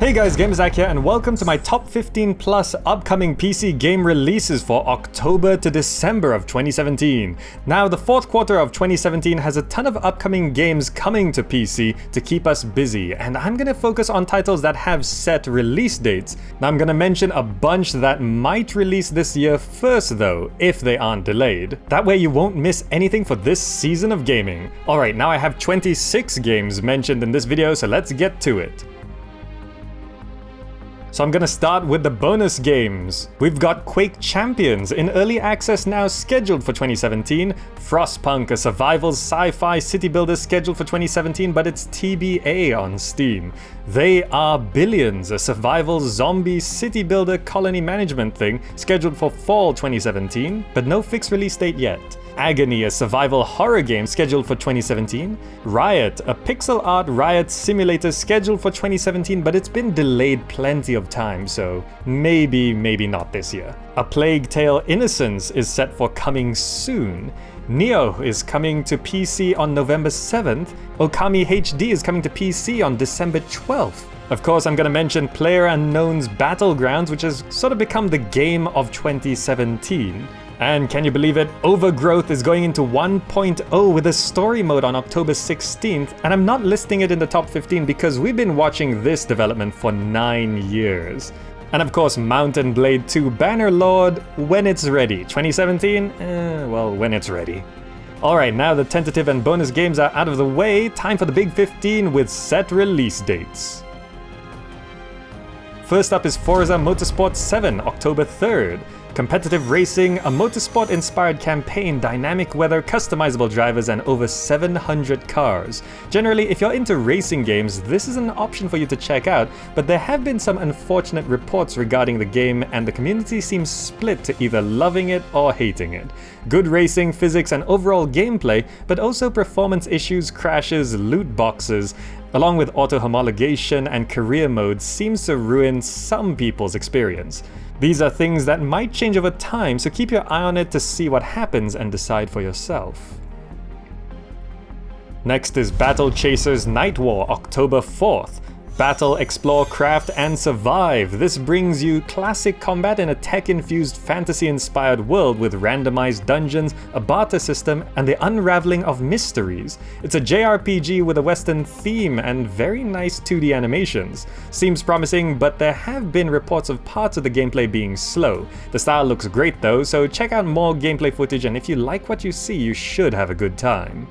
Hey guys, GamerZach here, and welcome to my top 15 plus upcoming PC game releases for October to December of 2017. Now, the fourth quarter of 2017 has a ton of upcoming games coming to PC to keep us busy, and I'm gonna focus on titles that have set release dates. Now, I'm gonna mention a bunch that might release this year first though, if they aren't delayed. That way you won't miss anything for this season of gaming. Alright, now I have 26 games mentioned in this video, so let's get to it. So I'm gonna start with the bonus games. We've got Quake Champions in early access now, scheduled for 2017. Frostpunk, a survival sci-fi city builder, scheduled for 2017, but it's TBA on Steam. They Are Billions, a survival zombie city builder colony management thing, scheduled for fall 2017, but no fixed release date yet. Agony, a survival horror game, scheduled for 2017. Riot, a pixel art riot simulator, scheduled for 2017, but it's been delayed plenty of time, so maybe not this year. A Plague Tale: Innocence is set for coming soon. Neo is coming to PC on November 7th. Okami HD is coming to PC on December 12th. Of course, I'm gonna mention PlayerUnknown's Battlegrounds, which has sort of become the game of 2017. And can you believe it? Overgrowth is going into 1.0 with a story mode on October 16th, and I'm not listing it in the top 15 because we've been watching this development for 9 years. And of course, Mountain Blade 2 Bannerlord, when it's ready. 2017? Well, when it's ready. Alright, now the tentative and bonus games are out of the way, time for the big 15 with set release dates. First up is Forza Motorsport 7, October 3rd. Competitive racing, a motorsport-inspired campaign, dynamic weather, customizable drivers, and over 700 cars. Generally, if you're into racing games, this is an option for you to check out, but there have been some unfortunate reports regarding the game, and the community seems split to either loving it or hating it. Good racing, physics, and overall gameplay, but also performance issues, crashes, loot boxes, along with auto-homologation and career modes, seems to ruin some people's experience. These are things that might change over time, so keep your eye on it to see what happens and decide for yourself. Next is Battle Chasers Nightwar, October 4th. Battle, explore, craft, and survive. This brings you classic combat in a tech-infused, fantasy-inspired world with randomized dungeons, a barter system, and the unraveling of mysteries. It's a JRPG with a Western theme and very nice 2D animations. Seems promising, but there have been reports of parts of the gameplay being slow. The style looks great though, so check out more gameplay footage, and if you like what you see, you should have a good time.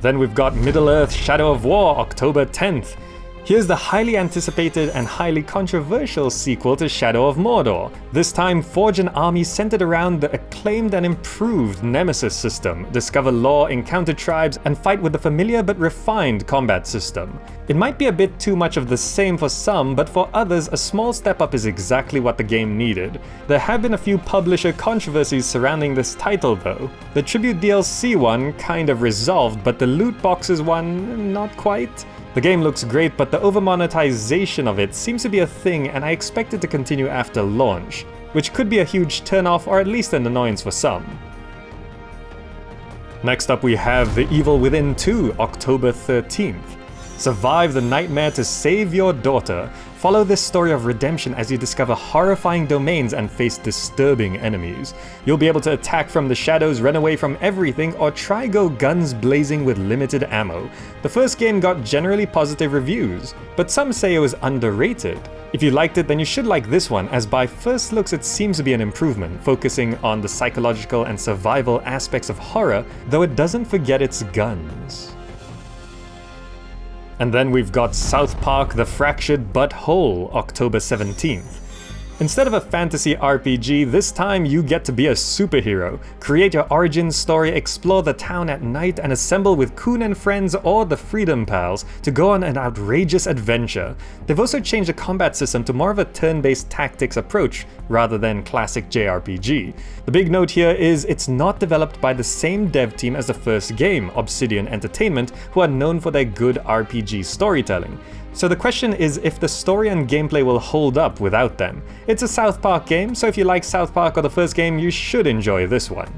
Then we've got Middle-earth: Shadow of War, October 10th. Here's the highly anticipated and highly controversial sequel to Shadow of Mordor. This time, forge an army centered around the acclaimed and improved Nemesis system, discover lore, encounter tribes, and fight with the familiar but refined combat system. It might be a bit too much of the same for some, but for others, a small step up is exactly what the game needed. There have been a few publisher controversies surrounding this title though. The Tribute DLC one kind of resolved, but the loot boxes one, not quite. The game looks great, but the over-monetization of it seems to be a thing, and I expect it to continue after launch, which could be a huge turnoff or at least an annoyance for some. Next up we have The Evil Within 2, October 13th. Survive the nightmare to save your daughter. Follow this story of redemption as you discover horrifying domains and face disturbing enemies. You'll be able to attack from the shadows, run away from everything, or try go guns blazing with limited ammo. The first game got generally positive reviews, but some say it was underrated. If you liked it, then you should like this one, as by first looks it seems to be an improvement, focusing on the psychological and survival aspects of horror, though it doesn't forget its guns. And then we've got South Park: The Fractured But Whole, October 17th. Instead of a fantasy RPG, this time you get to be a superhero. Create your origin story, explore the town at night, and assemble with Coon and friends or the Freedom Pals to go on an outrageous adventure. They've also changed the combat system to more of a turn-based tactics approach rather than classic JRPG. The big note here is it's not developed by the same dev team as the first game, Obsidian Entertainment, who are known for their good RPG storytelling. So the question is if the story and gameplay will hold up without them. It's a South Park game, so if you like South Park or the first game, you should enjoy this one.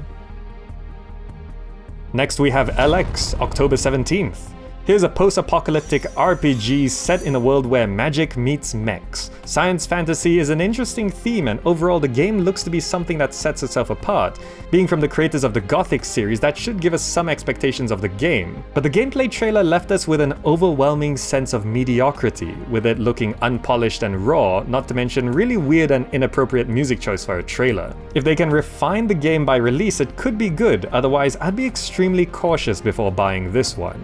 Next we have ELEX, October 17th. Here's a post-apocalyptic RPG set in a world where magic meets mechs. Science fantasy is an interesting theme, and overall the game looks to be something that sets itself apart. Being from the creators of the Gothic series, that should give us some expectations of the game. But the gameplay trailer left us with an overwhelming sense of mediocrity, with it looking unpolished and raw, not to mention really weird and inappropriate music choice for a trailer. If they can refine the game by release, it could be good, otherwise I'd be extremely cautious before buying this one.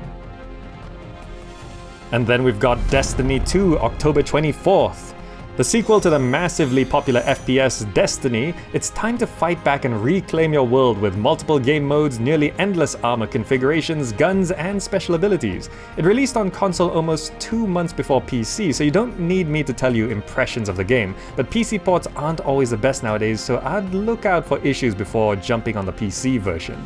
And then we've got Destiny 2, October 24th. The sequel to the massively popular FPS Destiny, it's time to fight back and reclaim your world with multiple game modes, nearly endless armor configurations, guns, and special abilities. It released on console almost 2 months before PC, so you don't need me to tell you impressions of the game, but PC ports aren't always the best nowadays, so I'd look out for issues before jumping on the PC version.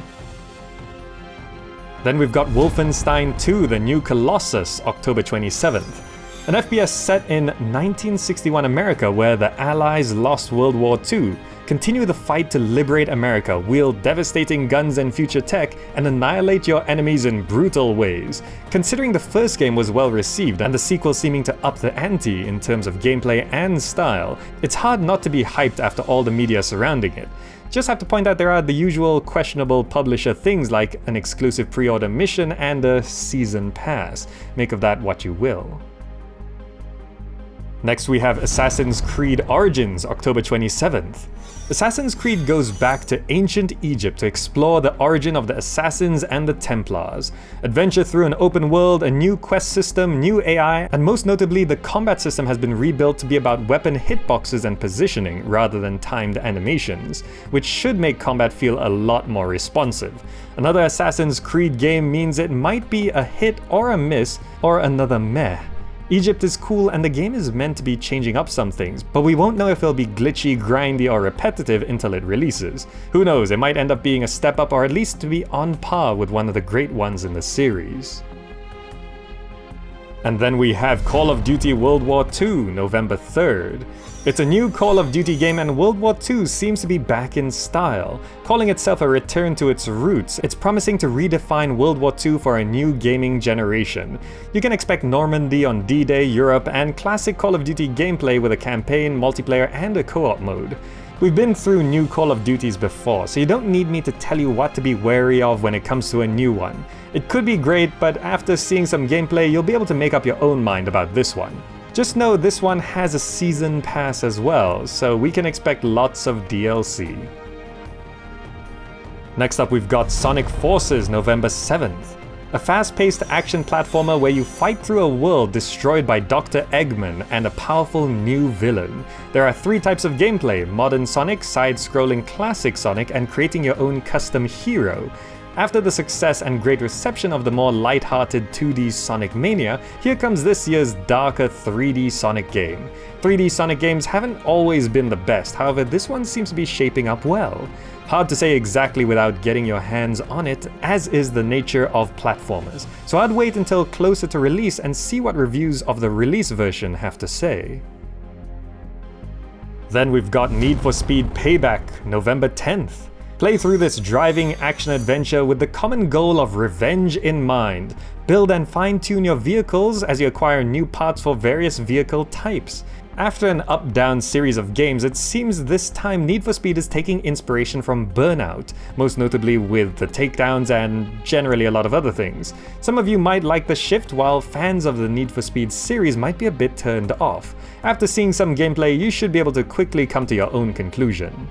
Then we've got Wolfenstein 2, the new Colossus, October 27th. An FPS set in 1961 America where the Allies lost World War II, continue the fight to liberate America, wield devastating guns and future tech, and annihilate your enemies in brutal ways. Considering the first game was well received and the sequel seeming to up the ante in terms of gameplay and style, it's hard not to be hyped after all the media surrounding it. Just have to point out there are the usual questionable publisher things like an exclusive pre-order mission and a season pass. Make of that what you will. Next we have Assassin's Creed Origins, October 27th. Assassin's Creed goes back to ancient Egypt to explore the origin of the Assassins and the Templars. Adventure through an open world, a new quest system, new AI, and most notably the combat system has been rebuilt to be about weapon hitboxes and positioning rather than timed animations, which should make combat feel a lot more responsive. Another Assassin's Creed game means it might be a hit or a miss, or another meh. Egypt is cool and the game is meant to be changing up some things, but we won't know if it'll be glitchy, grindy, or repetitive until it releases. Who knows, it might end up being a step up or at least to be on par with one of the great ones in the series. And then we have Call of Duty World War II, November 3rd. It's a new Call of Duty game and World War II seems to be back in style. Calling itself a return to its roots, it's promising to redefine World War II for a new gaming generation. You can expect Normandy on D-Day, Europe, and classic Call of Duty gameplay with a campaign, multiplayer, and a co-op mode. We've been through new Call of Duties before, so you don't need me to tell you what to be wary of when it comes to a new one. It could be great, but after seeing some gameplay, you'll be able to make up your own mind about this one. Just know this one has a season pass as well, so we can expect lots of DLC. Next up we've got Sonic Forces, November 7th. A fast-paced action platformer where you fight through a world destroyed by Dr. Eggman and a powerful new villain. There are 3 types of gameplay: modern Sonic, side-scrolling classic Sonic, and creating your own custom hero. After the success and great reception of the more light-hearted 2D Sonic Mania, here comes this year's darker 3D Sonic game. 3D Sonic games haven't always been the best, however this one seems to be shaping up well. Hard to say exactly without getting your hands on it, as is the nature of platformers, so I'd wait until closer to release and see what reviews of the release version have to say. Then we've got Need for Speed Payback, November 10th. Play through this driving action-adventure with the common goal of revenge in mind. Build and fine-tune your vehicles as you acquire new parts for various vehicle types. After an up-down series of games, it seems this time Need for Speed is taking inspiration from Burnout, most notably with the takedowns and generally a lot of other things. Some of you might like the shift, while fans of the Need for Speed series might be a bit turned off. After seeing some gameplay, you should be able to quickly come to your own conclusion.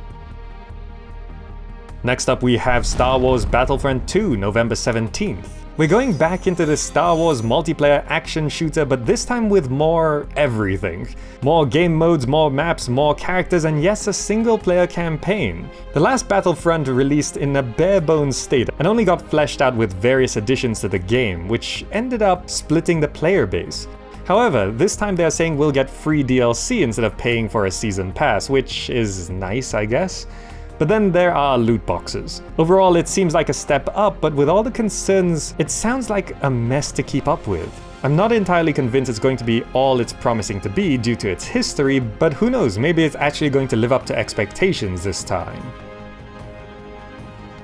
Next up we have Star Wars Battlefront 2, November 17th. We're going back into the Star Wars multiplayer action shooter, but this time with more everything. More game modes, more maps, more characters, and yes, a single player campaign. The last Battlefront released in a bare bones state and only got fleshed out with various additions to the game, which ended up splitting the player base. However, this time they're saying we'll get free DLC instead of paying for a season pass, which is nice, I guess. But then there are loot boxes. Overall, it seems like a step up, but with all the concerns, it sounds like a mess to keep up with. I'm not entirely convinced it's going to be all it's promising to be due to its history, but who knows, maybe it's actually going to live up to expectations this time.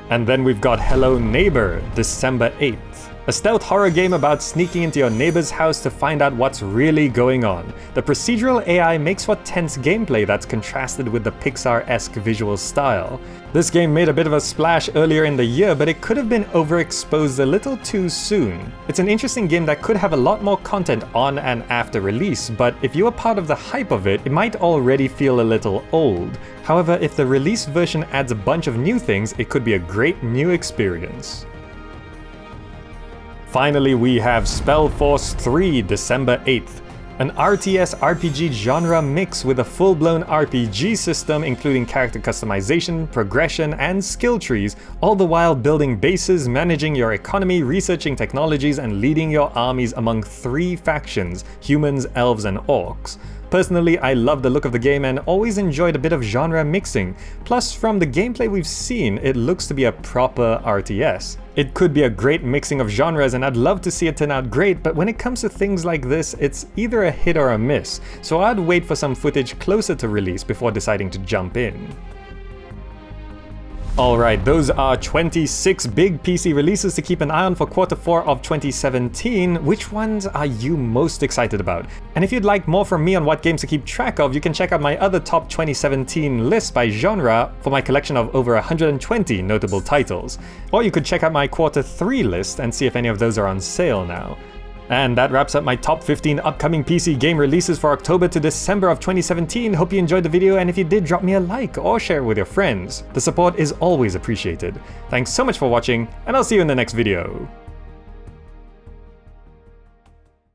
And then we've got Hello Neighbor, December 8th. A stealth horror game about sneaking into your neighbor's house to find out what's really going on. The procedural AI makes for tense gameplay that's contrasted with the Pixar-esque visual style. This game made a bit of a splash earlier in the year, but it could have been overexposed a little too soon. It's an interesting game that could have a lot more content on and after release, but if you were part of the hype of it, it might already feel a little old. However, if the release version adds a bunch of new things, it could be a great new experience. Finally, we have SpellForce 3, December 8th. An RTS RPG genre mix with a full-blown RPG system including character customization, progression, and skill trees, all the while building bases, managing your economy, researching technologies, and leading your armies among 3 factions: humans, elves, and orcs. Personally, I love the look of the game and always enjoyed a bit of genre mixing. Plus, from the gameplay we've seen, it looks to be a proper RTS. It could be a great mixing of genres and I'd love to see it turn out great, but when it comes to things like this, it's either a hit or a miss, so I'd wait for some footage closer to release before deciding to jump in. Alright, those are 26 big PC releases to keep an eye on for Q4 of 2017. Which ones are you most excited about? And if you'd like more from me on what games to keep track of, you can check out my other top 2017 list by genre for my collection of over 120 notable titles. Or you could check out my Q3 list and see if any of those are on sale now. And that wraps up my top 15 upcoming PC game releases for October to December of 2017. Hope you enjoyed the video, and if you did, drop me a like or share it with your friends. The support is always appreciated. Thanks so much for watching, and I'll see you in the next video.